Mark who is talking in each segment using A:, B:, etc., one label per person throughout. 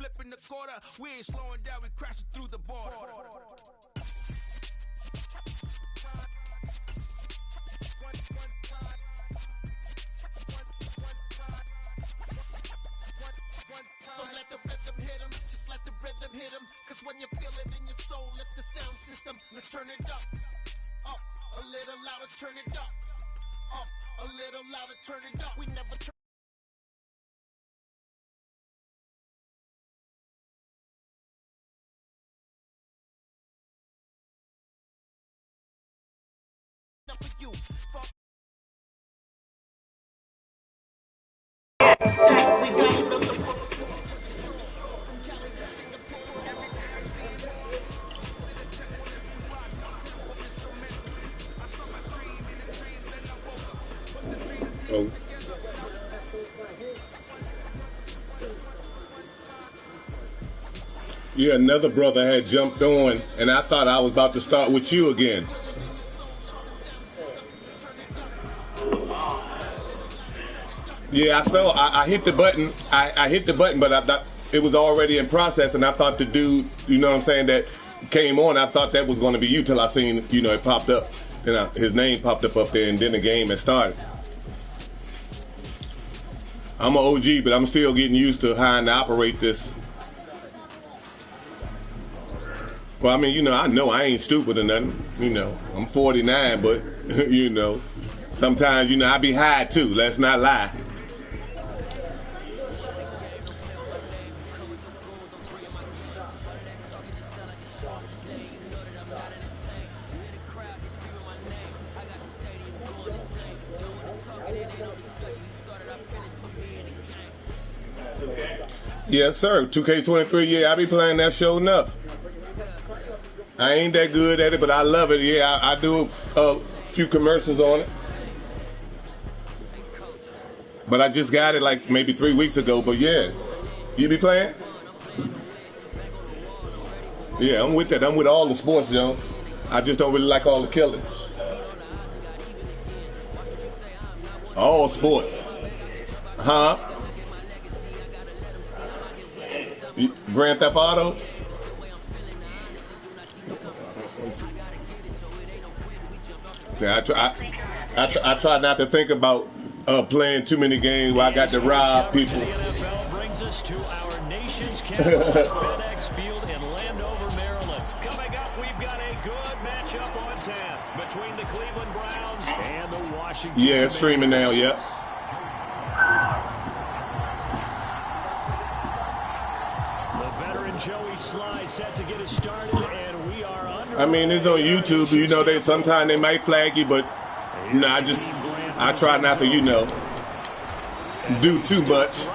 A: flipping the quarter. We ain't slowing down, we crashing through the border. So let the rhythm hit him, just let the rhythm hit him. Cause when you feel it in your soul, lift the sound system. Let's turn it up, a little louder, turn it up, a little louder, turn it up. We never turn up for you.
B: Oh. Yeah, another brother had jumped on, and I thought I was about to start with you again. Yeah, I saw. I hit the button. I hit the button, but I thought it was already in process, and I thought the dude, you know what I'm saying, that came on, I thought that was going to be you till I seen, you know, it popped up. His name popped up there, and then the game had started. I'm an OG, but I'm still getting used to how to operate this. Well, I mean, you know I ain't stupid or nothing. You know, I'm 49, but, you know, sometimes, you know, I be high too. Let's not lie. Yes, sir. 2K23, yeah, I be playing that show enough. I ain't that good at it, but I love it. Yeah, I do a few commercials on it. But I just got it like maybe 3 weeks ago, but yeah. You be playing? Yeah, I'm with that. I'm with all the sports, John. I just don't really like all the killing. All sports. Huh? Grand Theft Auto? See, I try not to think about playing too many games where I got to rob people.
C: The NFL brings us to our nation's capital, FedEx Field in Landover, Maryland. Coming up, we've got a good matchup on tap between the Cleveland Browns and the Washington.
B: Yeah, it's streaming now. Yep.
C: Joey Sly set to get us started, and we are under.
B: I mean, it's on YouTube. You know, sometimes they might flag you, but you know, I try not to, you know, do too much.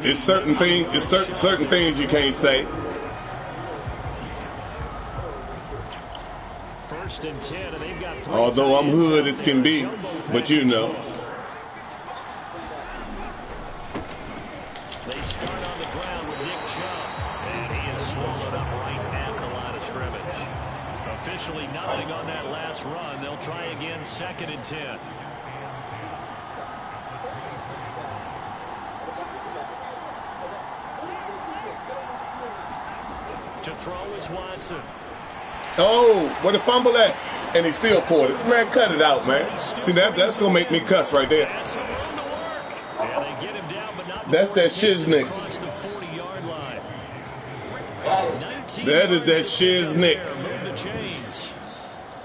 B: It's certain things. It's certain things you can't say.
C: First and 10, and they've got 3.
B: Although I'm hood as can be, but you know.
C: They start on the ground with Nick Chubb, and he is swallowed up right at the line of scrimmage. Officially nothing on that last run. They'll try again, 2nd and 10. To throw is Watson.
B: Oh, where the fumble at? And he still caught it. Man, cut it out, man. See, that's going to make me cuss right there. That's that shiznick. That is that shiznick.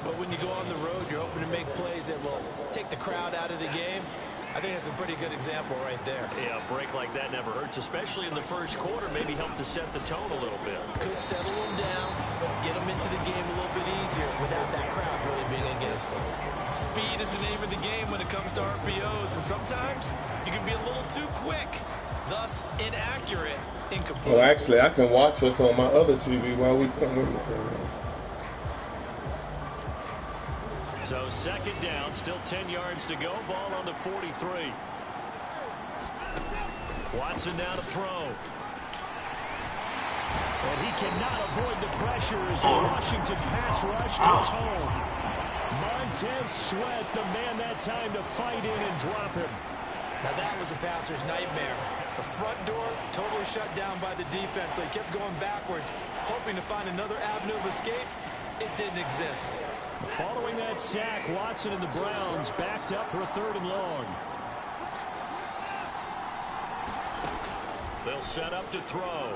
A: But when you go on the road, you're hoping to make plays that will take the crowd out of the game. I think that's a pretty good example right there.
C: Yeah, a break like that never hurts, especially in the first quarter. Maybe help to set the tone a little bit.
A: Could settle them down, get them into the game a little bit easier without that crowd really being against them. Speed is the name of the game when it comes to RPOs, and sometimes you can be a little too quick, thus inaccurate, incomplete.
B: Well, actually, I can watch us on my other TV while we come with it.
C: So 2nd down, still 10 yards to go. Ball on the 43. Watson now to throw. And he cannot avoid the pressure as the Washington pass rush gets home. Montez Sweat, the man that time to fight in and drop him.
A: Now that was a passer's nightmare. The front door totally shut down by the defense, so he kept going backwards, hoping to find another avenue of escape. It didn't exist.
C: Following that sack, Watson and the Browns backed up for a 3rd and long. They'll set up to throw.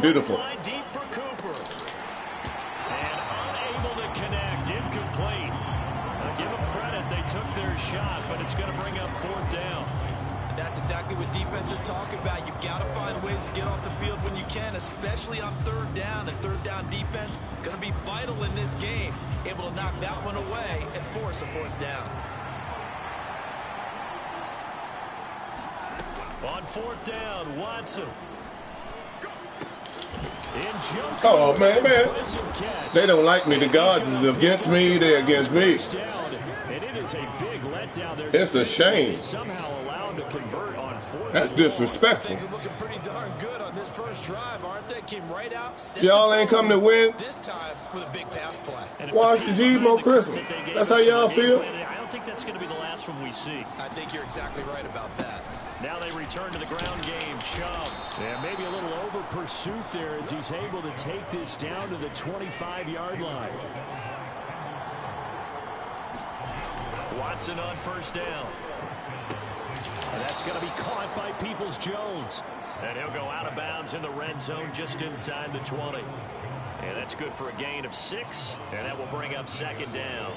B: Beautiful.
C: Deep for Cooper. And unable to connect. Incomplete. Give them credit. They took their shot, but it's going to bring up 4th down.
A: And that's exactly what defense is talking about. You've got to find ways to get off the field when you can, especially on 3rd down. And 3rd down defense going to be vital in this game. Able to knock that one away and force a 4th down.
C: On 4th down, Watson.
B: Oh, man. They don't like me. The guards is against me. They're against me.
C: And it is a big letdown there.
B: It's a shame.
C: Somehow allowed to convert on 4th.
B: That's disrespectful.
A: Things are looking pretty darn good on this first drive, aren't they? Came right out.
B: Y'all ain't come to win.
A: This time with a big pass play.
B: Watch the G-Mo Christmas. That's how y'all feel?
C: I don't think that's going to be the last one we see.
A: I think you're exactly right about that.
C: Now they return to the ground game. Chubb. And maybe a little over pursuit there as he's able to take this down to the 25-yard line. Watson on 1st down. And that's going to be caught by Peoples-Jones. And he'll go out of bounds in the red zone just inside the 20. And that's good for a gain of 6. And that will bring up 2nd down.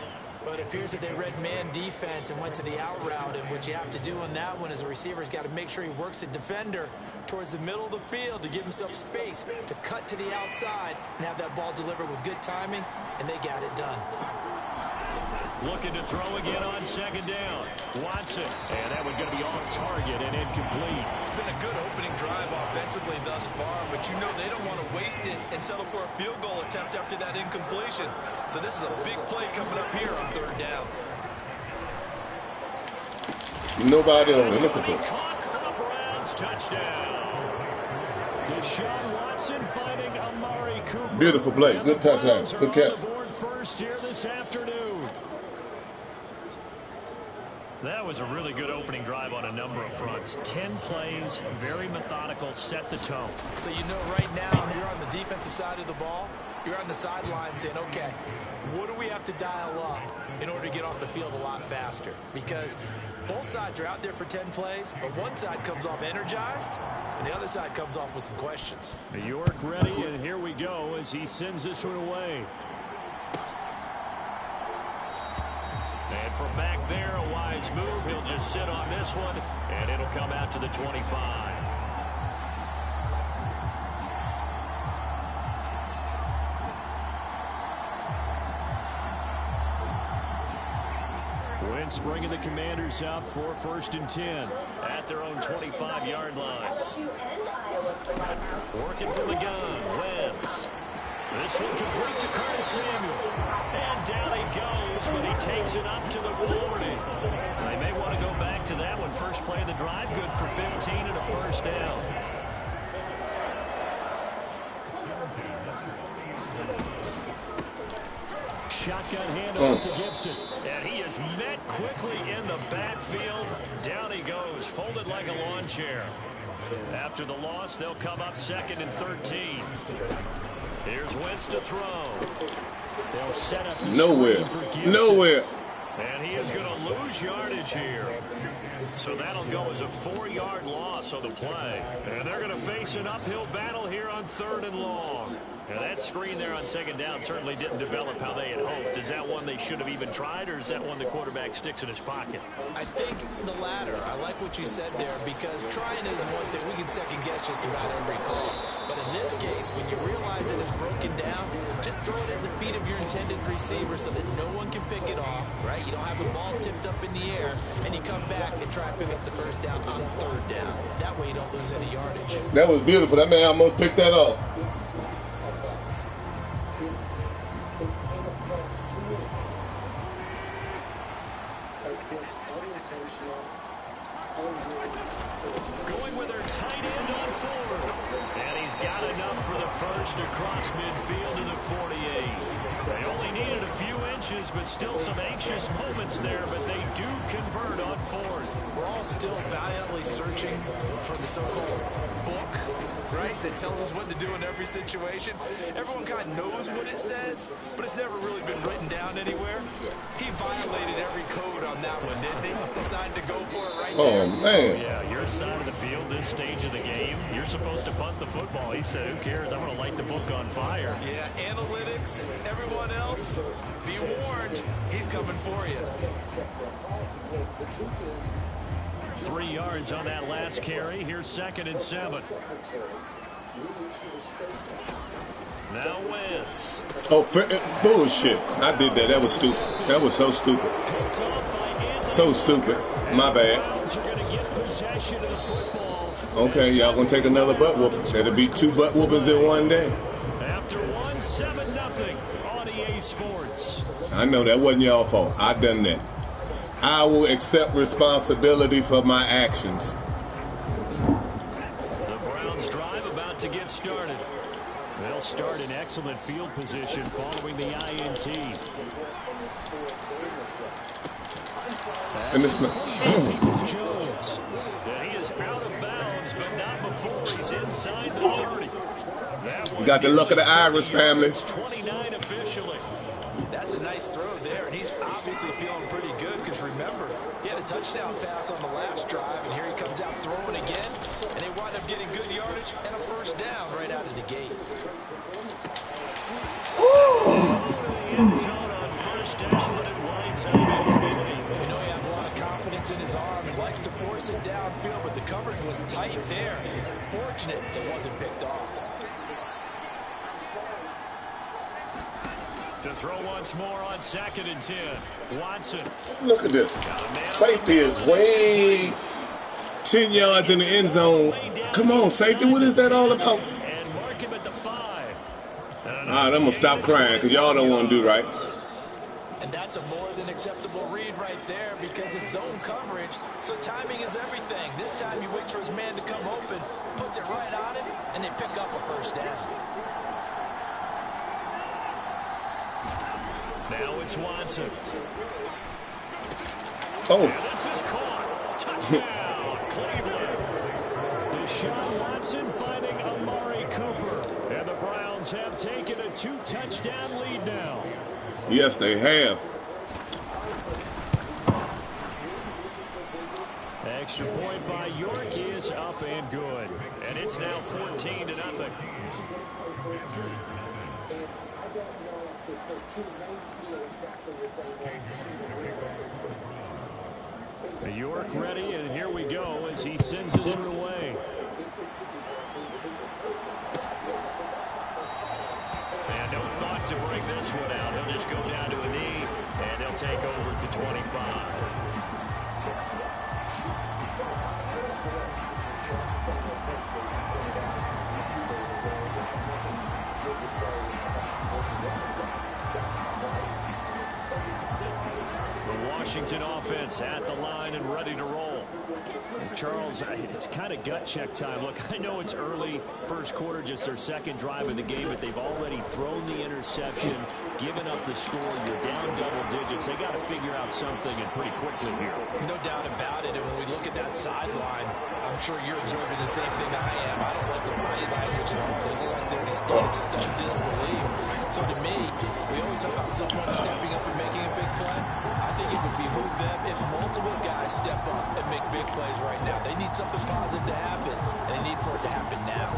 A: But it appears that they read man defense and went to the out route. And what you have to do on that one is a receiver's got to make sure he works a defender towards the middle of the field to give himself space to cut to the outside and have that ball delivered with good timing. And they got it done.
C: Looking to throw again on 2nd down. Watson. And that one's going to be off target and incomplete.
A: It's been a good opening drive offensively thus far, but you know they don't want to waste it and settle for a field goal attempt after that incompletion. So this is a big play coming up here on 3rd down.
B: Nobody over there. Look at this.
C: Browns touchdown. Deshaun Watson finding Amari Cooper.
B: Beautiful play. Good touchdown. Good catch.
C: First here this afternoon. That was a really good opening drive on a number of fronts. 10 plays, very methodical, set the tone.
A: So you know right now you're on the defensive side of the ball. You're on the sideline saying, okay, what do we have to dial up in order to get off the field a lot faster? Because both sides are out there for 10 plays, but one side comes off energized, and the other side comes off with some questions.
C: York ready, and here we go as he sends this one away. And from back there, a wise move. He'll just sit on this one, and it'll come out to the 25. Wentz bringing the Commanders out for 1st and 10 at their own 25-yard line. Working from the gun, Wentz. This one complete to Curtis Samuel. And down he goes, but he takes it up to the 40. They may want to go back to that one. First play of the drive, good for 15 and a 1st down. Shotgun handoff to Gibson. And he is met quickly in the backfield. Down he goes, folded like a lawn chair. After the loss, they'll come up 2nd and 13. Here's Wentz to throw. They'll set up
B: Nowhere.
C: And he is going to lose yardage here. So that'll go as a 4-yard loss on the play. And they're going to face an uphill battle here on 3rd and long. And that screen there on 2nd down certainly didn't develop how they had hoped. Is that one they should have even tried, or is that one the quarterback sticks in his pocket?
A: I think the latter. I like what you said there, because trying is one thing. We can second guess just about every call. But in this case, when you realize it is broken down, just throw it at the feet of your intended receiver so that no one can pick it off, right? You don't have the ball tipped up in the air, and you come back and try and pick up the 1st down on 3rd down. That way you don't lose any yardage.
B: That was beautiful. That man almost picked that up.
C: Going with their tight end on 4th. And he's got enough for the 1st across midfield to the 48. They only needed a few inches, but still some anxious moments there, but they do convert on fourth.
A: We're all still valiantly searching for the so-called book, right, that tells us what to do in every situation. Everyone kind of knows what it says, but it's never really been written down anywhere. He violated every code on that one, didn't he? Decided to go for it right there.
B: Oh, man.
C: Yeah, your side of the field, this stage of the game, you're supposed to punt the football. He said, who cares? I'm going to light the book on fire.
A: Yeah, analytics, everyone else, be warned, he's coming for you.
C: 3 yards on that last carry. Here's 2nd and 7. Now Wentz.
B: Oh, bullshit. I did that. That was stupid. That was so stupid. So stupid. My bad. Okay, y'all gonna take another butt whooping. That'll be 2 butt whoopings in one day.
C: After 1, 7-0 on EA Sports.
B: I know that wasn't y'all fault. I done that. I will accept responsibility for my actions.
C: The Browns drive about to get started. They'll start in excellent field position following the INT.
B: And it's not.
C: Jones. And he is out of bounds, but not before he's inside the 30.
B: You got the luck of the Irish family.
C: It's 29 officially.
A: That's a nice throw there, and he's obviously feeling pretty good because remember, he had a touchdown pass on the last drive, and here he comes out throwing again, and they wind up getting good yardage and a first down right out of the gate.
C: End zone on first down, but it winds up incomplete.
A: We know he has a lot of confidence in his arm and likes to force it downfield, but the coverage was tight there. Fortunate it wasn't picked off.
C: To throw once more on 2nd and 10. Watson.
B: Look at this. Safety is way 10 yards in the end zone. Come on, safety. What is that all about?
C: And mark him at the 5.
B: All right, I'm going to stop crying because y'all don't want to do right.
A: And that's a more than acceptable read right there because it's zone coverage, so timing is everything. This time he waits for his man to come open, puts it right on him, and they pick up a first down.
C: Now it's Watson.
B: Oh.
C: And this is caught. Touchdown, Cleveland. Deshaun Watson finding Amari Cooper. And the Browns have taken a 2-touchdown lead now.
B: Yes, they have.
C: Extra point by York is up and good. And it's now 14-0. York ready, and here we go as he sends it away. And no thought to bring this one out. He'll just go down to a knee, and he'll take over at the 25. Washington offense at the line and ready to roll. Charles, it's kind of gut check time. Look, I know it's early, first quarter, just their second drive of the game, but they've already thrown the interception, given up the score. You're down double digits. They got to figure out something, and pretty quickly here.
A: No doubt about it. And when we look at that sideline, I'm sure you're observing the same thing I am. I don't like the body language at all. They look like they're in a state of stunned disbelief. So to me, we always talk about someone stepping up and making a big play. I think it would behoove them if multiple guys step up and make big plays right now. They need something positive to happen, and they need for it to happen now.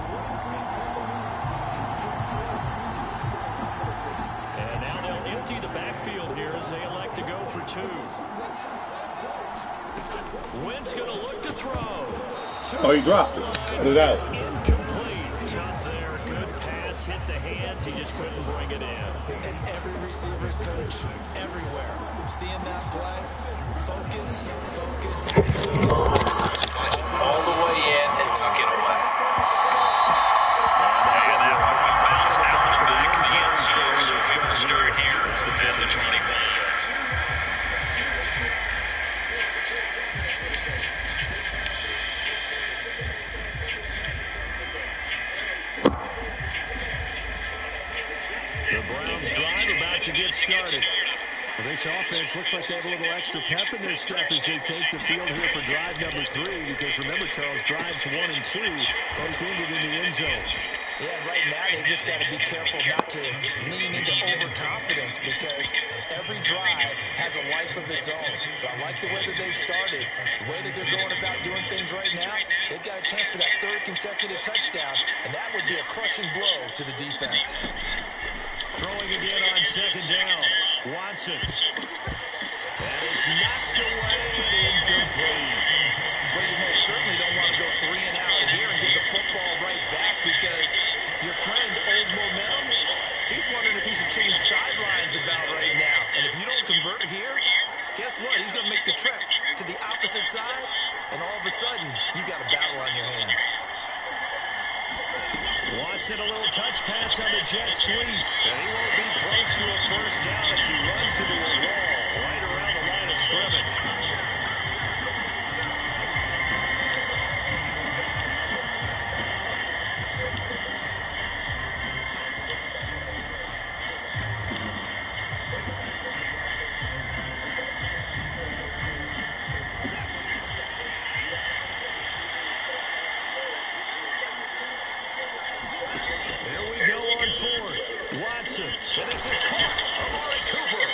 C: And now they'll empty the backfield here as they elect to go for 2. Wentz going to look to throw.
B: Oh, he dropped it. Cut it out.
C: Incomplete. Tough there. Good pass. Hit the hands. He just couldn't bring it in.
A: And every receiver's coach everywhere. Seeing that play, focus, focus, focus.
D: All the way in and tuck it away.
C: And that bounce out of the end zone.
D: So we will start here at the 25.
C: The Browns drive about get started. Well, this offense looks like they have a little extra pep in their step as they take the field here for drive number 3. Because remember, Charles, drives 1 and 2 both ended in the end zone.
A: Yeah, right now they just got to be careful not to lean into overconfidence because every drive has a life of its own. But I like the way that they've started, the way that they're going about doing things right now. They've got a chance for that 3rd consecutive touchdown, and that would be a crushing blow to the defense.
C: Throwing again on 2nd down. Watson. And it's knocked away and incomplete.
A: Well, you most certainly don't want to go 3 and out here and get the football right back because your friend, Old Momentum, he's wondering if he should change sidelines about right now. And if you don't convert here, guess what? He's going to make the trip to the opposite side, and all of a sudden, you've got a battle on your hands.
C: Watson, a little touch pass on the jet sweep. And he won't be close to a 1st down as he runs into a wall right around the line of scrimmage. And this is caught. Amari Cooper.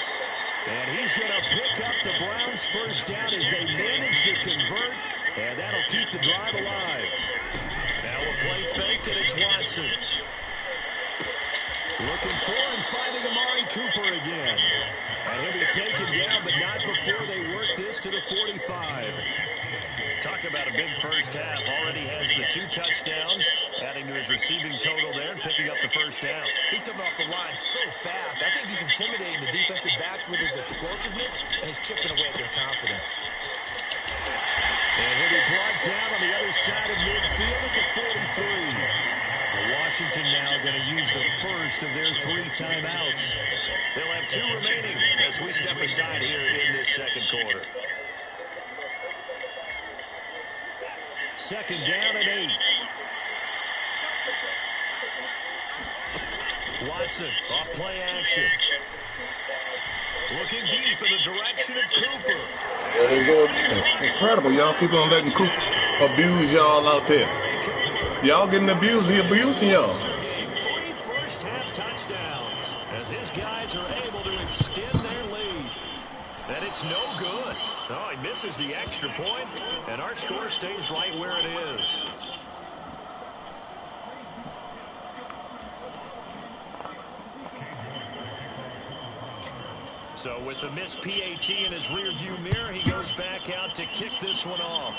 C: And he's going to pick up the Browns' 1st down as they manage to convert. And that'll keep the drive alive. Now we'll play fake, and it's Watson. Looking for and finding Amari Cooper again. And he'll be taken down, but not before they work this to the 45. Talk about a big 1st half. Already has the 2 touchdowns, adding to his receiving total there and picking up the 1st down.
A: He's coming off the line so fast. I think he's intimidating the defensive backs with his explosiveness, and he's chipping away at their confidence.
C: And he'll be brought down on the other side of midfield at the 43. Washington now going to use the 1st of their 3 timeouts. They'll have 2 remaining as we step aside here in this 2nd quarter. 2nd down and 8. Watson off play action. Looking deep in the direction of Cooper.
B: There they go again. Incredible. Y'all keep on letting Cooper abuse y'all out there. Y'all getting abused. He abusing y'all.
C: 3 first-half touchdowns as his guys are able to extend their lead. And it's no good. Oh, he misses the extra point, and our score stays right where it is. So with the missed PAT in his rearview mirror, he goes back out to kick this one off.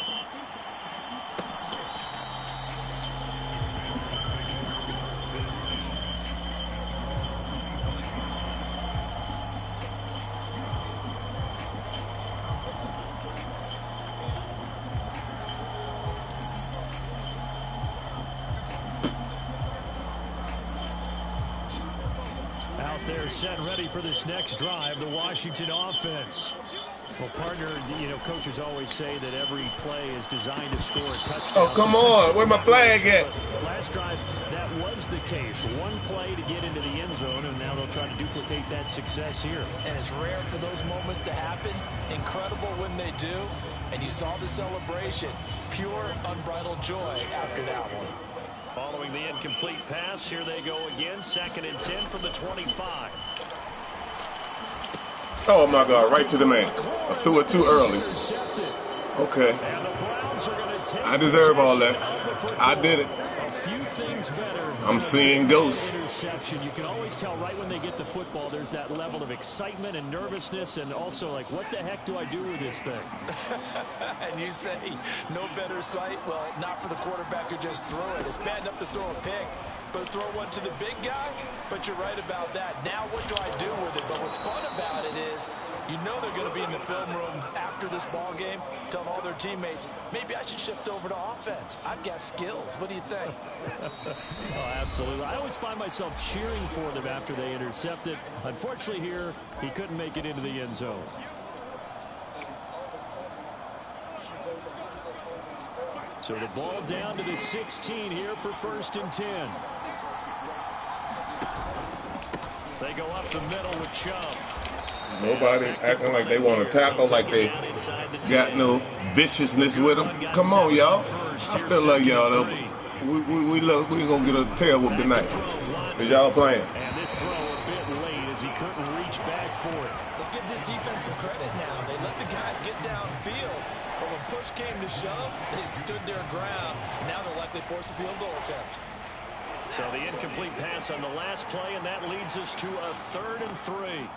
C: They're set ready for this next drive, the Washington offense. Well, partner, you know, coaches always say that every play is designed to score a touchdown.
B: Oh, come on. Where my flag at?
C: Last drive, that was the case. 1 play to get into the end zone, and now they'll try to duplicate that success here.
A: And it's rare for those moments to happen. Incredible when they do. And you saw the celebration. Pure, unbridled joy after that one.
C: Following the incomplete pass, here they go again. 2nd and 10 from the 25.
B: Oh, my God. Right to the man. I threw it too early. Okay. I deserve all that. I did it. I'm seeing ghosts.
C: Interception. You can always tell right when they get the football, there's that level of excitement and nervousness, and also like, what the heck do I do with this thing?
A: And you say, no better sight? Well, not for the quarterback who just threw it. It's bad enough to throw a pick, but throw one to the big guy? But you're right about that. Now what do I do with it? But what's fun about it is, you know they're going to be in the film room after this ball game, telling all their teammates, maybe I should shift over to offense. I've got skills. What do you think?
C: Oh, absolutely. I always find myself cheering for them after they intercept it. Unfortunately here, he couldn't make it into the end zone. So the ball down to the 16 here for 1st and 10. They go up the middle with Chubb.
B: Nobody acting like they want to tackle, like they got no viciousness with them. Come on, y'all. I still love y'all, though. We gonna get a tail whoop tonight. Is y'all playing?
C: And this throw a bit late as he couldn't reach back for it.
A: Let's give this defense some credit now. They let the guys get downfield, but when push came to shove, they stood their ground, and now they'll likely force a field goal attempt.
C: So the incomplete pass on the last play, and that leads us to a 3rd and 3.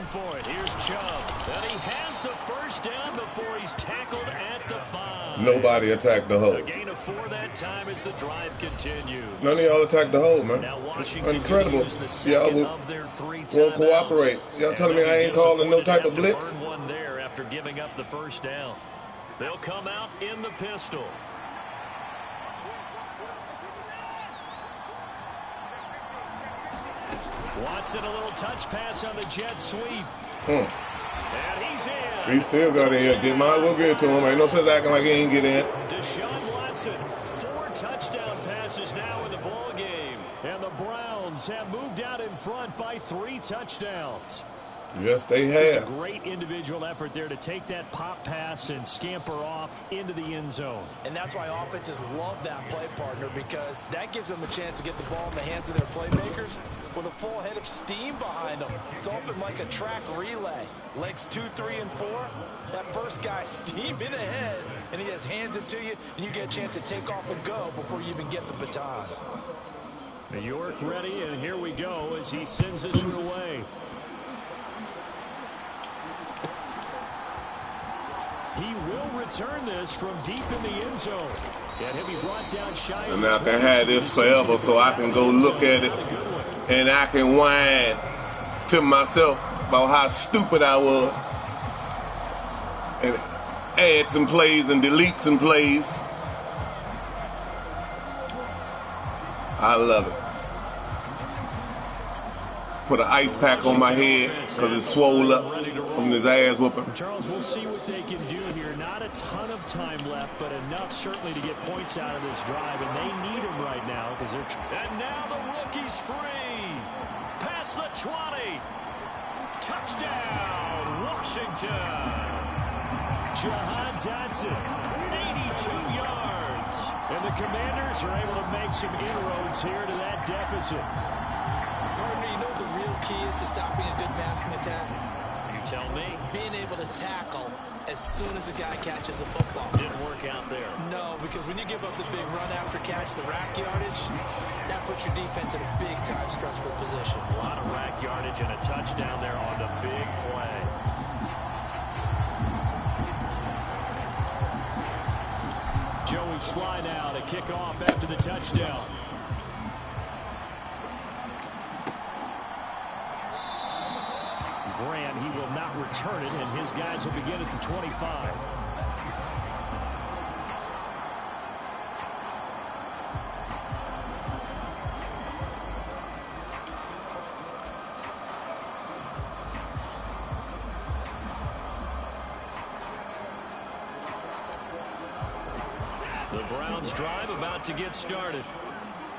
C: For it. Here's Chubb. And he has the first down before he's tackled at the 5.
B: Nobody attacked the hole.
C: A gain of 4 that time as the drive continues.
B: None of y'all attacked the hole, man.
C: Now
B: It's
C: Washington
B: incredible. Y'all won't cooperate. Y'all telling me I ain't calling no type of blitz?
C: One there after giving up the first down. They'll come out in the pistol. Watson, a little touch pass on the jet sweep. And he's in.
B: He still got in. Might as well give it to him. Ain't no sense acting like he ain't get in.
C: Deshaun Watson, 4 touchdown passes now in the ball game. And the Browns have moved out in front by 3 touchdowns.
B: Yes, they
C: Just a
B: have.
C: great individual effort there to take that pop pass and scamper off into the end zone.
A: And that's why offenses love that play partner, because that gives them a chance to get the ball in the hands of their playmakers with a full head of steam behind them. It's open like a track relay. Legs 2, 3, and 4. That first guy steaming ahead, and he just hands it to you, and you get a chance to take off and go before you even get the baton.
C: York ready, and here we go as he sends this one away. He will return this from deep in the end zone. And he'll be brought down shy.
B: And I can have this forever so I can go look at it and I can whine to myself about how stupid I was and add some plays and delete some plays. I love it. Put an ice pack on my head because it's swole up from this ass whooping.
C: Charles, we'll see what they can do here. Not a ton of time left, but enough certainly to get points out of this drive, and they need them right now because they're. And now the rookie's free. Past the 20. Touchdown, Washington. Jahan Dotson, 82 yards. And the Commanders are able to make some inroads here to that deficit.
A: Partner, you know the real key is to stopping a good passing attack?
C: You tell me.
A: Being able to tackle as soon as a guy catches a football.
C: Didn't work out there.
A: No, because when you give up the big run after catch, the rack yardage, that puts your defense in a big-time stressful position.
C: A lot of rack yardage and a touchdown there on the big play. Joey Sly now to kick off after the touchdown. Grant, he will not return it, and his guys will begin at the 25. The Browns drive about to get started.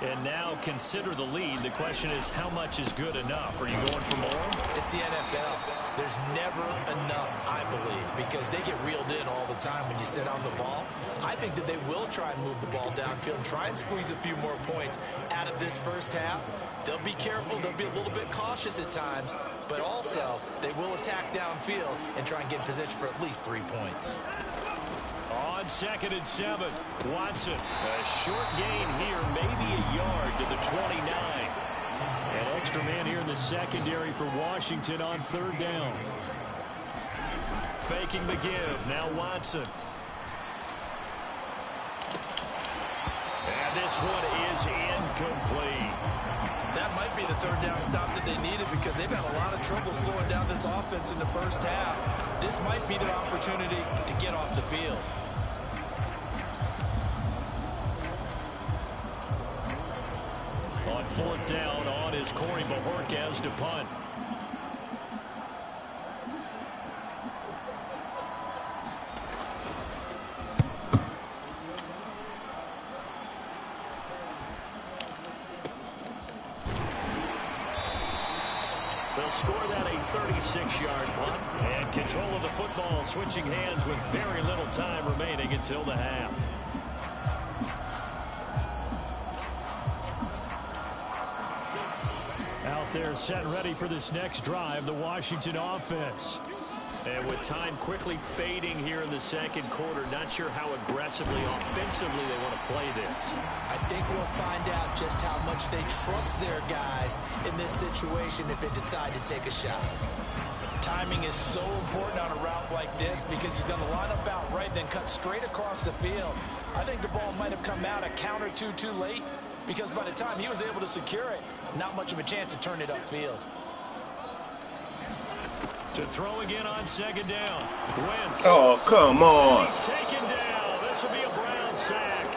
C: And now consider the lead. The question is, how much is good enough? Are you going for more?
A: It's the NFL. There's never enough, I believe, because they get reeled in all the time when you sit on the ball. I think that they will try and move the ball downfield and try and squeeze a few more points out of this first half. They'll be careful. They'll be a little bit cautious at times, but also they will attack downfield and try and get in position for at least 3 points.
C: On 2nd and 7, Watson. A short gain here, maybe a yard to the 29. An extra man here in the secondary for Washington on 3rd down. Faking the give. Now Watson. And this one is incomplete.
A: That might be the 3rd down stop that they needed because they've had a lot of trouble slowing down this offense in the first half. This might be their opportunity to get off the field.
C: On 4th down, on is Corey Bojorquez to punt. score that a 36-yard punt. And control of the football, switching hands with very little time remaining until the half. Out there set and ready for this next drive, the Washington offense. And with time quickly fading here in the second quarter, not sure how aggressively, offensively they want to play this.
A: I think we'll find out just how much they trust their guys in this situation if they decide to take a shot. Timing is so important on a route like this because he's going to line up out right, then cut straight across the field. I think the ball might have come out a count or two too late because by the time he was able to secure it, not much of a chance to turn it upfield.
C: To throw again on second down. Wentz.
B: Oh, come on.
C: He's taken down. This will be a Brown sack.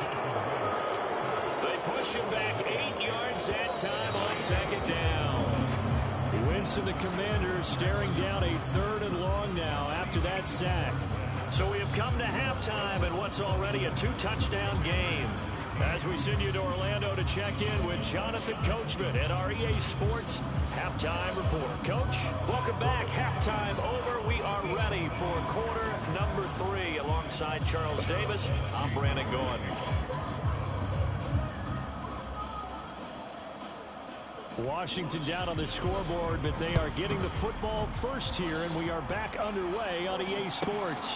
C: They push him back 8 yards that time on second down. Wentz and the Commanders staring down a 3rd and long now after that sack. So we have come to halftime in what's already a 2-touchdown game. As we send you to Orlando to check in with Jonathan Coachman at our EA Sports Halftime Report. Coach, welcome back. Halftime over. We are ready for quarter number 3. Alongside Charles Davis, I'm Brandon Gordon. Washington down on the scoreboard, but they are getting the football first here, and we are back underway on EA Sports.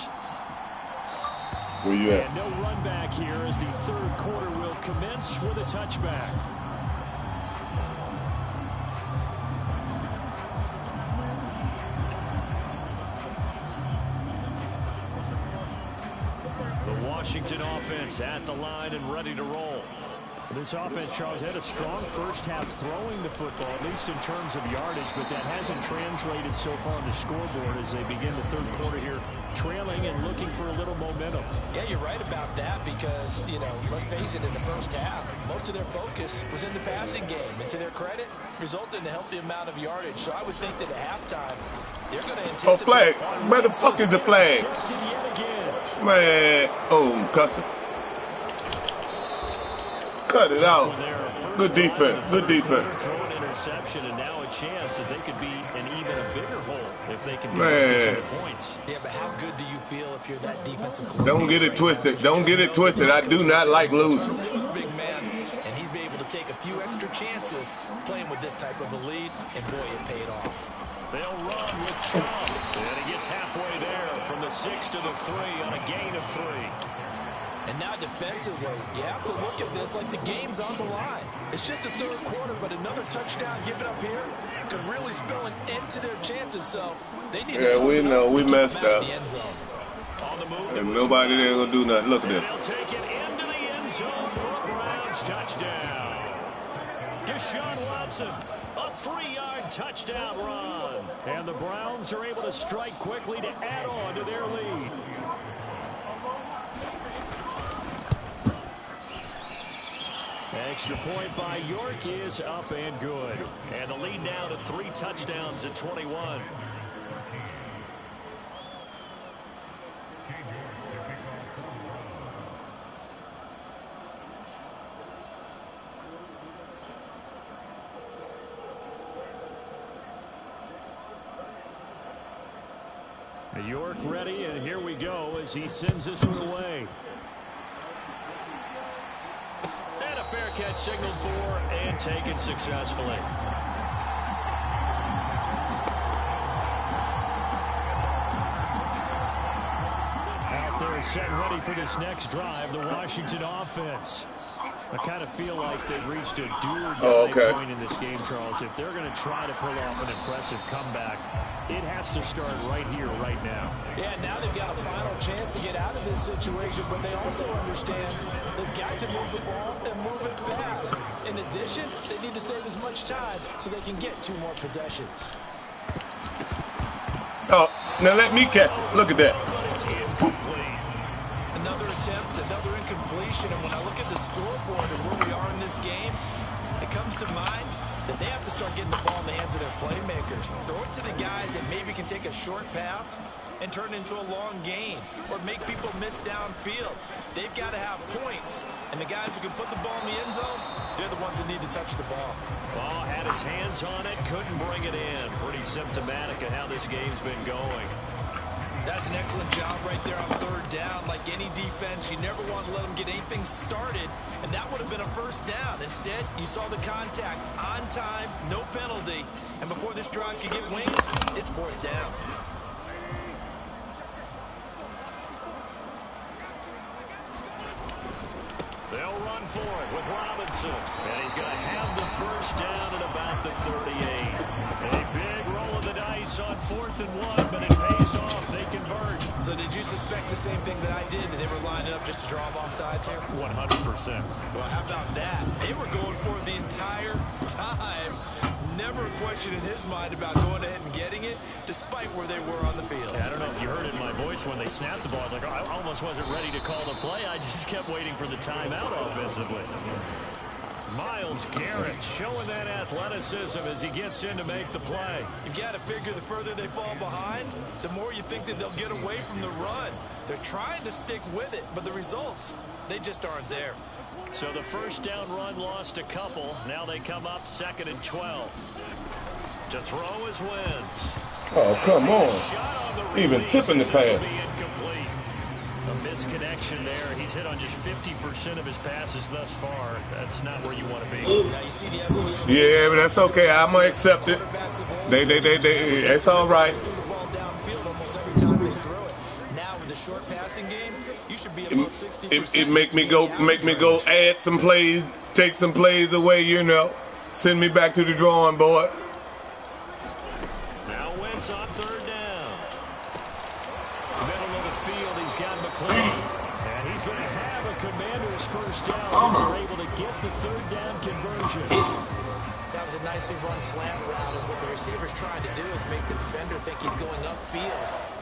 B: Where you at?
C: And no run back here as the 3rd quarter will commence with a touchback. The Washington offense at the line and ready to roll. This offense, Charles, had a strong first half throwing the football, at least in terms of yardage, but that hasn't translated so far on the scoreboard as they begin the 3rd quarter here, trailing and looking for a little momentum.
A: Yeah, you're right about that because, you know, let's face it, in the first half, most of their focus was in the passing game. And to their credit, resulted in a healthy amount of yardage. So I would think that at halftime, they're going to anticipate...
B: Oh, flag. Where the fuck is the flag? Man. Oh, I'm cussing. Cut it out. Good defense. Good defense.
C: Throw an interception, and now a chance that they could be in even a bigger hole if they can
B: get
C: points.
A: Yeah, but how good do you feel if you're that defensive coordinator?
B: Don't get it twisted. Don't get it twisted. I do not like losing.
A: Big man, and he'd be able to take a few extra chances playing with this type of a lead, and boy, it paid off.
C: They'll run with Chubb, and he gets halfway there from the 6 to the 3 on a gain of 3.
A: And now defensively, you have to look at this like the game's on the line. It's just the 3rd quarter, but another touchdown given up here could really spill an end to their chances. So they need to.
B: Yeah, we know we messed up.
C: On the move,
B: and nobody there gonna do nothing. Look at this.
C: They'll take it into the end zone for a Browns touchdown. Deshaun Watson, a 3-yard touchdown run, and the Browns are able to strike quickly to add on to their lead. Extra point by York is up and good. And the lead now to 3 touchdowns at 21. York ready, and here we go as he sends this one away. Fair catch signaled for and taken successfully. Out there set ready for this next drive, the Washington offense. I kind of feel like they've reached a do-or-die point in this game, Charles. If they're going to try to pull off an impressive comeback, it has to start right here, right now.
A: Yeah, now they've got a final chance to get out of this situation, but they also understand they've got to move the ball and move it fast. In addition, they need to save as much time so they can get 2 more possessions.
B: Oh, now let me catch it. Look at that.
A: Another attempt, another incompletion, and when I look at the scoreboard and where we are in this game, it comes to mind that they have to start getting the ball in the hands of their playmakers. Throw it to the guys that maybe can take a short pass and turn it into a long gain or make people miss downfield. They've got to have points, and the guys who can put the ball in the end zone, they're the ones that need to touch the ball.
C: Oh, had his hands on it, couldn't bring it in. Pretty symptomatic of how this game's been going.
A: That's an excellent job right there on third down. Like any defense, you never want to let them get anything started, and that would have been a first down. Instead, you saw the contact on time, no penalty, and before this drive could get wings, it's fourth down.
C: They'll run for it with Robinson, and he's going to have the first down at about the 38. A big roll of the dice on 4th and 1, but it pays off. They convert.
A: So did you suspect the same thing that I did, that they were lining up just to draw them off sides here?
C: 100%.
A: Well, how about that? They were going for it the entire time. Never a question in his mind about going ahead and getting it, despite where they were on the field.
C: Yeah, I don't know if you heard it in my voice when they snapped the ball. I was like, oh, I almost wasn't ready to call the play. I just kept waiting for the timeout offensively. Myles Garrett showing that athleticism as he gets in to make the play.
A: You've got to figure the further they fall behind, the more you think that they'll get away from the run. They're trying to stick with it, but the results, they just aren't there.
C: So the first down run lost a couple. Now they come up 2nd and 12. To throw is Wentz.
B: Oh, come on. Even tipping the pass.
C: A misconnection there. He's hit on just 50% of his passes thus far. That's not where you want to be.
A: Now you see the evolution.
B: Yeah, but that's okay. I'm going to accept it. It's all right.
A: Now with the short passing game, you should be about 60%.
B: It make me go add some plays, take some plays away, you know. Send me back to the drawing board.
C: Now Wentz on 3rd down. Middle of the field, he's got McClain. And he's going to have a Commander's first down as they're able to get the 3rd down conversion.
A: That was a nicely run slant route, and what the receiver's trying to do is make the defender think he's going upfield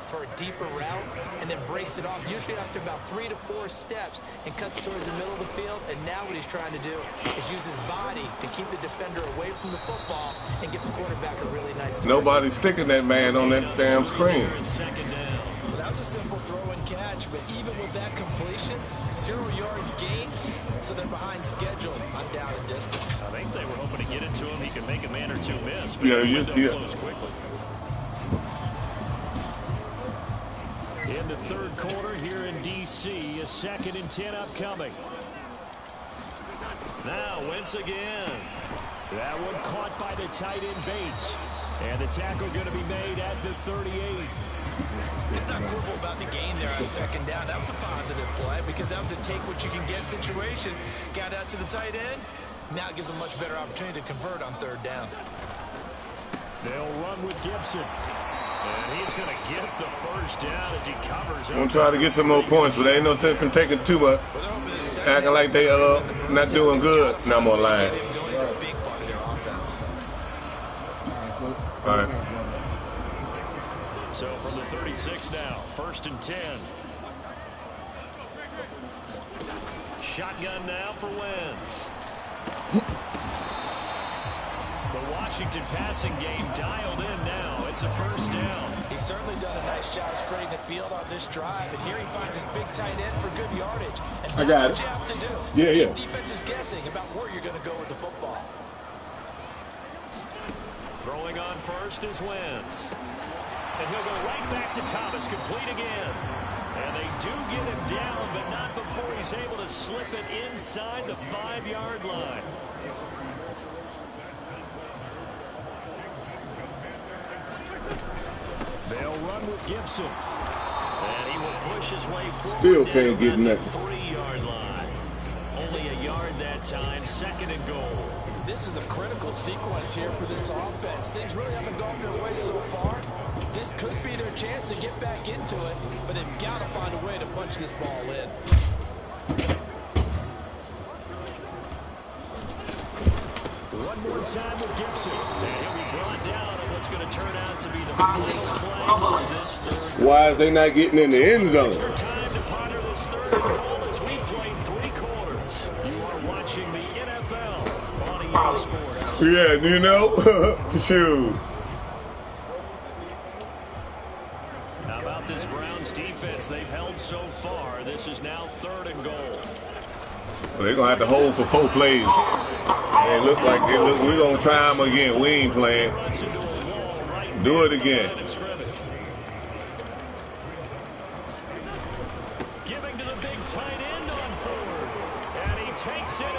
A: for a deeper route, and then breaks it off, usually after about 3 to 4 steps, and cuts towards the middle of the field. And now what he's trying to do is use his body to keep the defender away from the football and get the quarterback a really nice target.
B: Nobody's sticking that man on that damn screen.
A: Well, that was a simple throw and catch, but even with that completion, 0 yards gained, so they're behind schedule on down and distance.
C: I think they were hoping to get it to him. He could make a man or two miss, but close quickly. In the 3rd quarter here in D.C., a 2nd and 10 upcoming. Now Wentz again. That one caught by the tight end Bates. And the tackle going to be made at the 38.
A: It's not quibble about the gain there on 2nd down. That was a positive play because that was a take-what-you-can-get situation. Got out to the tight end. Now it gives them a much better opportunity to convert on 3rd down.
C: They'll run with Gibson. And he's going to get the first down as he covers.
B: I'm trying to get some more points, but there ain't no sense in taking too much. Acting like they not doing good. Now I'm on line.
A: He's a big part of their offense.
B: All right.
C: So from the 36 now, 1st and 10. Shotgun now for Wentz. The Washington passing game dialed in now. It's a first down.
A: He's certainly done a nice job spreading the field on this drive, and here he finds his big tight end for good yardage. And that's
B: I got
A: what
B: it.
A: you have to do.
B: Yeah.
A: The defense is guessing about where you're going to go with the football.
C: Throwing on first is Wentz. And he'll go right back to Thomas, complete again. And they do get him down, but not before he's able to slip it inside the 5-yard line. They'll run with Gibson. And he will push his way forward.
B: Still can't get nothing.
C: 3-yard line. Only a yard that time, 2nd and goal.
A: This is a critical sequence here for this offense. Things really haven't gone their way so far. This could be their chance to get back into it, but they've got to find a way to punch this ball in.
C: One more time with Gibson. And he'll be brought down on what's going to turn out to be the final play of this 3rd.
B: Why is they not getting in the end zone?
C: Extra time to ponder this 3rd goal as we played 3 quarters. You are watching the NFL on EA Sports.
B: Yeah, you know? Shoot.
C: How about this Browns defense they've held so far? This is now 3rd and goal.
B: Well, they're going to have to hold for 4 plays. And it look like we're going to try them again. We ain't playing. Do it again.
C: Giving to the big tight end on 4th. And he takes it in.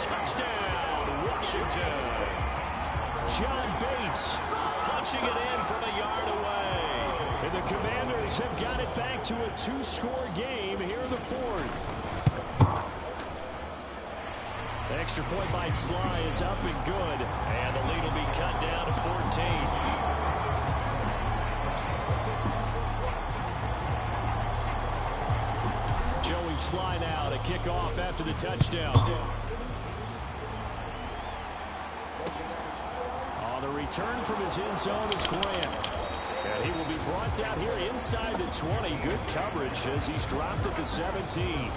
C: Touchdown, Washington. John Bates punching it in from a yard away. And the Commanders have got it back to a 2-score game here in the 4th. The extra point by Sly is up and good. And the lead will be cut down to 14. Joey Sly now to kick off after the touchdown. The return from his end zone is Grant. And he will be brought down here inside the 20. Good coverage as he's dropped at the 17.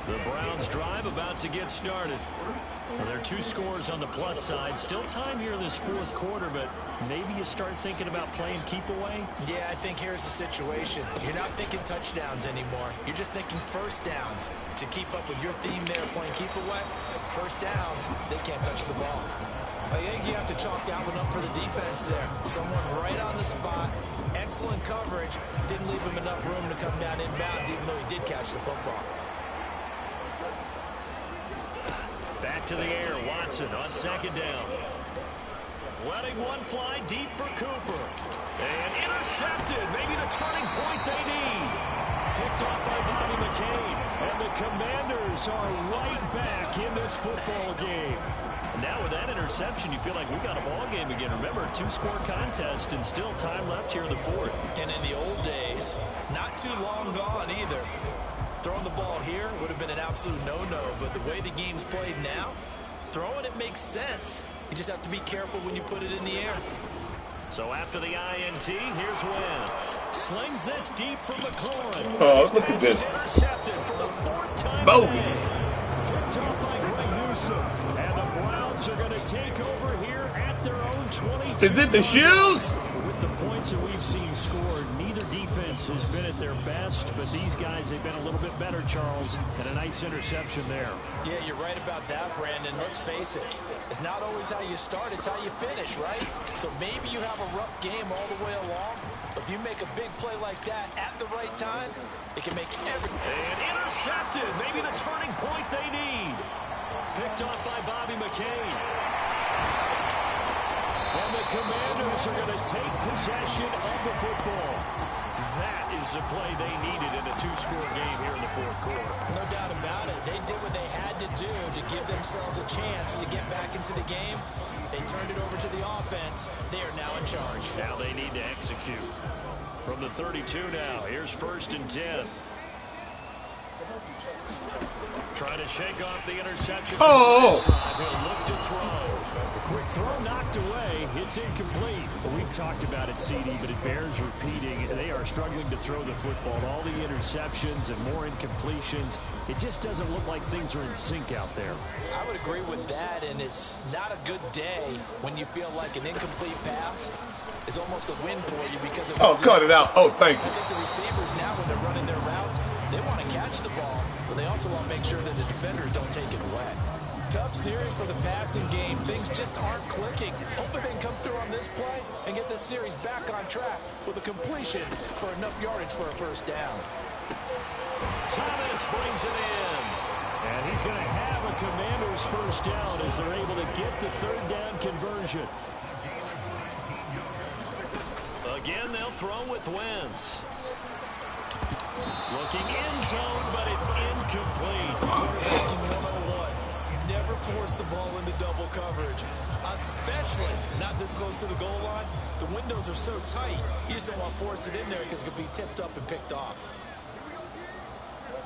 C: The Browns drive about to get started. Well, there are 2 scores on the plus side. Still time here in this 4th quarter, but maybe you start thinking about playing keep away?
A: Yeah, I think here's the situation. You're not thinking touchdowns anymore. You're just thinking first downs. To keep up with your theme there, playing keep away, first downs, they can't touch the ball. I think you have to chalk that one up for the defense there. Someone right on the spot. Excellent coverage. Didn't leave him enough room to come down inbounds, even though he did catch the football.
C: Back to the air, Watson on 2nd down. Letting one fly deep for Cooper. And intercepted, maybe the turning point they need. Picked off by Bobby McCain. And the Commanders are right back in this football game. Now with that interception, you feel like we got a ball game again. Remember, 2-score contest and still time left here in the 4th.
A: And in the old days, not too long gone either. Throwing the ball here would have been an absolute no-no, but the way the game's played now, throwing it makes sense. You just have to be careful when you put it in the air.
C: So after the INT, here's Wentz. Slings this deep from McLaurin.
B: Oh, look at this.
C: Intercepted for the 4th time.
B: Bogus.
C: Picked off by Greg Newsom. And the Browns are going to take over here at their own 22.
B: Is it the shoes?
C: With the points that we've seen scored, neither defense has been at their best, but these guys, they've been a little bit better, Charles, and a nice interception there.
A: Yeah, you're right about that, Brandon. Let's face it. It's not always how you start, it's how you finish, right? So maybe you have a rough game all the way along, but if you make a big play like that at the right time, it can make everything.
C: And intercepted, maybe the turning point they need. Picked off by Bobby McCain. And the Commanders are going to take possession of the football. That is the play they needed in a 2-score game here in the 4th quarter.
A: No doubt about it. They did what they had to do to give themselves a chance to get back into the game. They turned it over to the offense. They are now in charge.
C: Now they need to execute. From the 32 now, here's 1st and 10. Trying to shake off the interception.
B: Oh!
C: He'll look to throw. Quick throw knocked away. It's incomplete. Well, we've talked about it, CD, but it bears repeating. They are struggling to throw the football. All the interceptions and more incompletions. It just doesn't look like things are in sync out there.
A: I would agree with that, and it's not a good day when you feel like an incomplete pass is almost a win for you because of...
B: Oh, cut it out. Oh, thank you.
A: I think the receivers now, when they're running their routes, they want to catch the ball, but they also want to make sure that the defenders don't take it away. Tough series for the passing game. Things just aren't clicking. Hopefully they can come through on this play and get this series back on track with a completion for enough yardage for a first down.
C: Thomas brings it in. And he's going to have a Commanders first down as they're able to get the 3rd down conversion. Again, they'll throw with Wentz. Looking end zone, but it's incomplete.
A: Quarterbacking 101. Never force the ball into double coverage, especially not this close to the goal line. The windows are so tight, you just don't want to force it in there because it could be tipped up and picked off.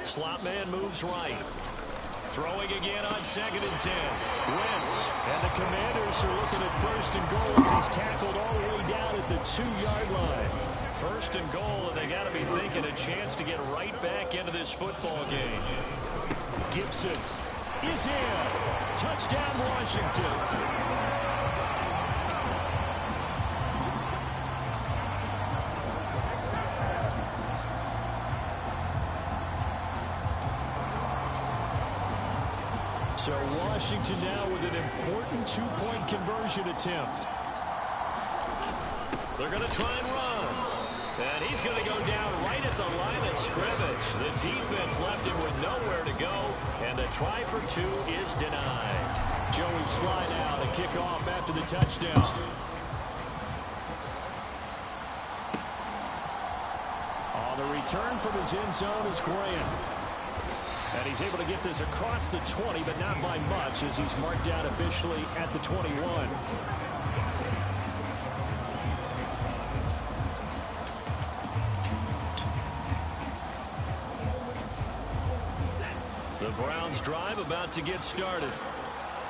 C: Slot man moves right. Throwing again on 2nd and 10. Wentz. And the Commanders are looking at 1st and goal as he's tackled all the way down at the 2-yard line. First and goal, and they got to be thinking a chance to get right back into this football game. Gibson is in. Touchdown, Washington. So Washington now with an important two-point conversion attempt. They're going to try and run. And he's going to go down right at the line of scrimmage. The defense left him with nowhere to go. And the try for two is denied. Joey slide out and kick off after the touchdown. On the return from his end zone is Graham. And he's able to get this across the 20, but not by much, as he's marked down officially at the 21. The Browns drive about to get started.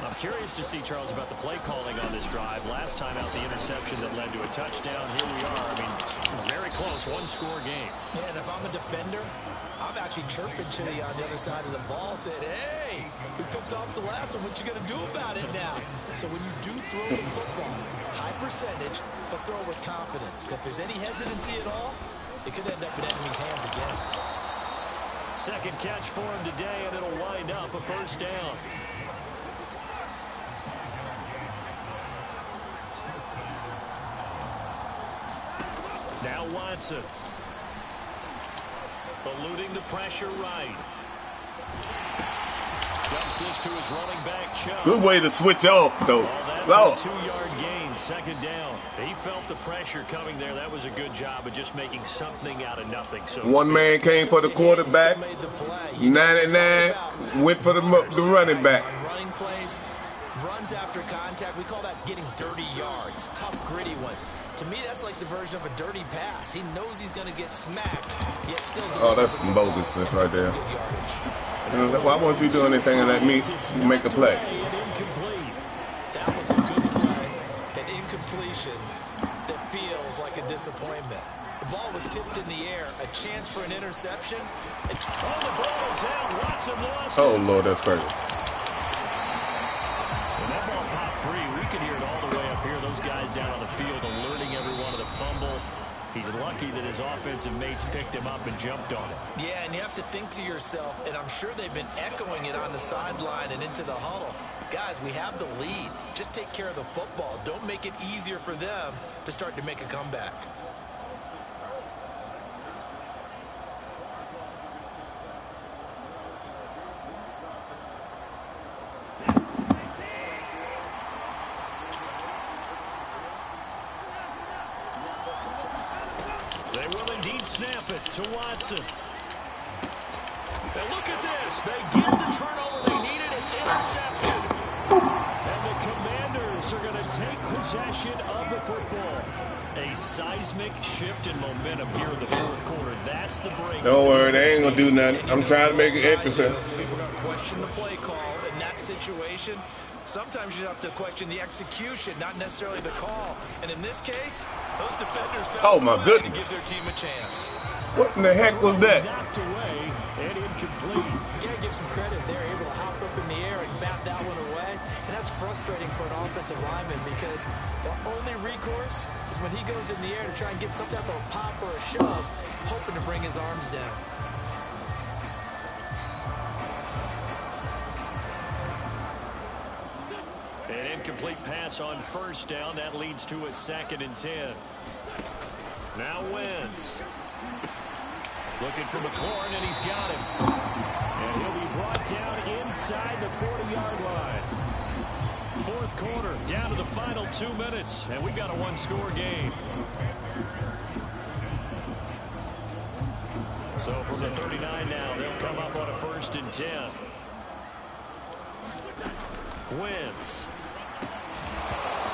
C: I'm curious to see, Charles, about the play calling on this drive. Last time out, the interception that led to a touchdown. Here we are. I mean, very close, one-score game.
A: Yeah, and if I'm a defender, I'm actually chirping Chitty on the other side of the ball, saying, hey, we picked off the last one. What you going to do about it now? So when you do throw the football, high percentage, but throw with confidence. If there's any hesitancy at all, it could end up in enemy's hands again.
C: Second catch for him today, and it'll wind up a first down. Now Watson. Eluding the pressure right. Dumps this to his running back, Chubb.
B: Good way to switch off, though.
C: Well, that's a 2-yard gain, second down. He felt the pressure coming there. That was a good job of just making something out of nothing. So
B: one man came for the quarterback. 99 went for the running back.
A: Running plays, runs after contact. We call that getting dirty yards, tough, gritty ones. To me, that's like the version of a dirty pass. He knows he's going to get smacked, yet still.
B: Oh, that's some bogusness right there. Why won't you do anything and let me make a play?
A: That was a good play. An incompletion that feels like a disappointment. The ball was tipped in the air. A chance for an interception.
C: Oh, the ball is out. Watson lost it.
B: Oh, Lord, that's crazy.
C: When that ball popped free, we could hear it all the way up here. Those guys down on the field alerting everyone of the fumble. He's lucky that his offensive mates picked him up and jumped on it.
A: Yeah, and you have to think to yourself, and I'm sure they've been echoing it on the sideline and into the huddle. Guys, we have the lead. Just take care of the football. Don't make it easier for them to start to make a comeback.
C: They will indeed snap it to Watson. And look at this. They get the turnover they needed. It's intercepted. And the Commanders are going to take possession of the football. A seismic shift in momentum here in the fourth quarter. That's the break.
B: Don't worry, they ain't going to do nothing. I'm trying to make it interesting.
A: People are going to question the play call in that situation. Sometimes you have to question the execution, not necessarily the call. And in this case, those defenders found a way to give their team a chance.
B: What in the heck was that?
C: Knocked away and incomplete.
A: You got to give some credit. They're able to hop up in the air and bat that one away. And that's frustrating for an offensive lineman because the only recourse is when he goes in the air to try and get some type of a pop or a shove, hoping to bring his arms down.
C: An incomplete pass on first down. That leads to a 2nd and 10. Now Wentz. Looking for McLaurin, and he's got him. And he'll be brought down inside the 40-yard line. Fourth quarter, down to the final 2 minutes, and we've got a one-score game. So from the 39 now, they'll come up on a 1st and 10. Wentz.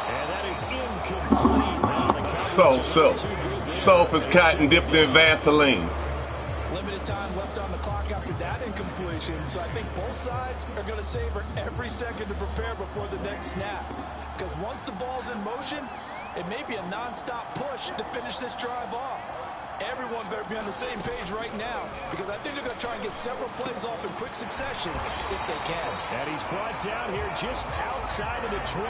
C: And that is incomplete.
B: Soft as cotton dipped in Vaseline.
A: Limited time left on the clock after that incompletion, so I think both sides are going to savor every second to prepare before the next snap. Because once the ball's in motion, it may be a non-stop push to finish this drive off. Everyone better be on the same page right now because I think they're going to try and get several plays off in quick succession if they can.
C: And he's brought down here just outside of the 20.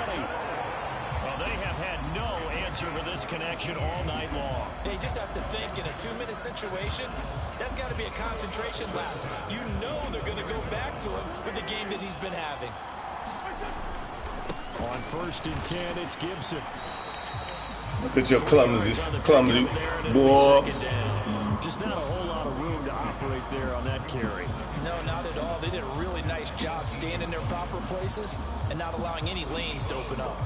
C: Well, they have had no answer for this connection all night long.
A: They just have to think in a 2-minute situation, that's got to be a concentration lapse. You know they're going to go back to him with the game that he's been having.
C: On 1st and 10, it's Gibson.
B: Look at your clumsy boy.
C: Just not a whole lot of room to operate there on that carry.
A: No, not at all. They did a really nice job staying in their proper places and not allowing any lanes to open up.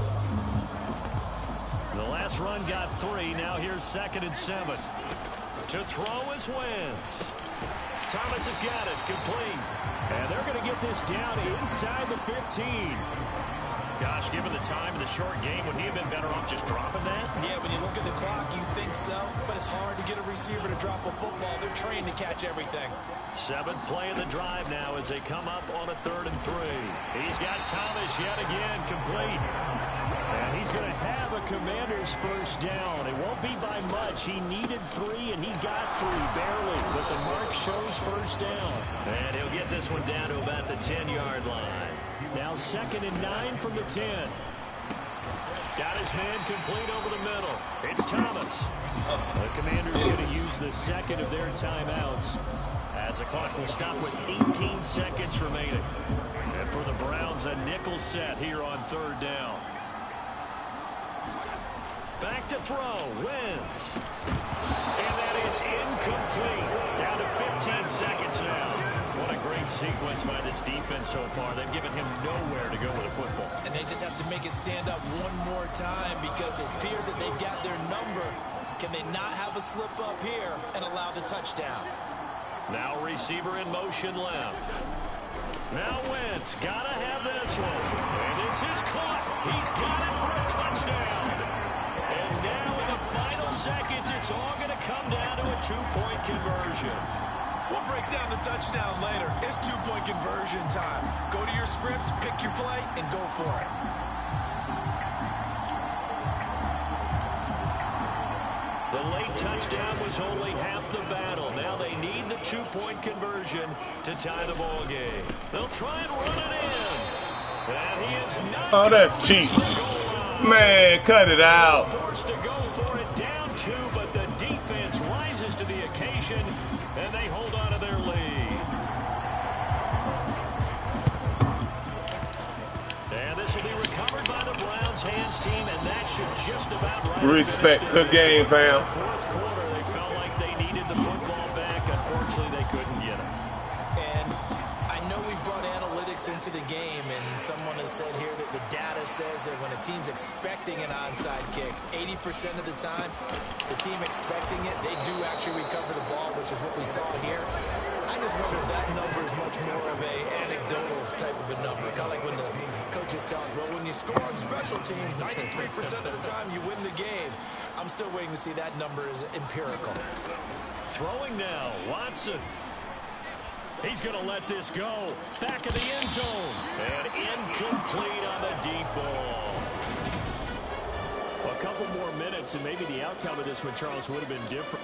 C: The last run got 3. Now here's 2nd and 7. To throw is Wentz. Thomas has got it. Complete. And they're going to get this down inside the 15. Gosh, given the time in the short game, would he have been better off just dropping that?
A: Yeah, when you look at the clock, you think so. But it's hard to get a receiver to drop a football. They're trained to catch everything.
C: 7th play of the drive now as they come up on a 3rd and 3. He's got Thomas yet again complete. And he's going to have a Commander's first down. It won't be by much. He needed 3, and he got 3, barely. But the mark shows first down. And he'll get this one down to about the 10-yard line. Now 2nd and 9 from the 10. Got his man complete over the middle. It's Thomas. The Commanders going to use the second of their timeouts as the clock will stop with 18 seconds remaining. And for the Browns, a nickel set here on 3rd down. Back to throw. Wentz. And that is incomplete. Down to 15 seconds now. What a great sequence by this defense so far. They've given him nowhere to go with the football.
A: And they just have to make it stand up one more time because it appears that they've got their number. Can they not have a slip up here and allow the touchdown?
C: Now receiver in motion left. Now Wentz. Gotta have this one. And this is caught. He's got it for a touchdown. And now in the final seconds, it's all going to come down to a 2-point conversion.
A: We'll break down the touchdown later. It's 2-point conversion time. Go to your script, pick your play, and go for it.
C: The late touchdown was only half the battle. Now they need the 2-point conversion to tie the ball game. They'll try and run it in. And he is not.
B: Oh, that's cheap. Man, cut it out.
C: Forced to go for it, down 2, but the defense rises to the occasion, and they hold on to their lead. And this will be recovered by the Browns hands team, and that should just about right.
B: Respect. Good game, fam.
C: Fourth quarter, they felt like they needed the football back. Unfortunately, they couldn't get it.
A: And I know we brought analytics into the game, and someone has said here that the data says that when a team's expecting an onside kick, 80% of the time, the team expecting it, they do actually recover the ball, which is what we saw here. I just wonder if that number is much more of a anecdotal type of a number. Kind of like when the coaches tell us, well, when you score on special teams, 93% of the time you win the game. I'm still waiting to see that number is empirical.
C: Throwing now, Watson. He's going to let this go. Back of the end zone. And incomplete on the deep ball. A couple more minutes, and maybe the outcome of this one, Charles, would have been different.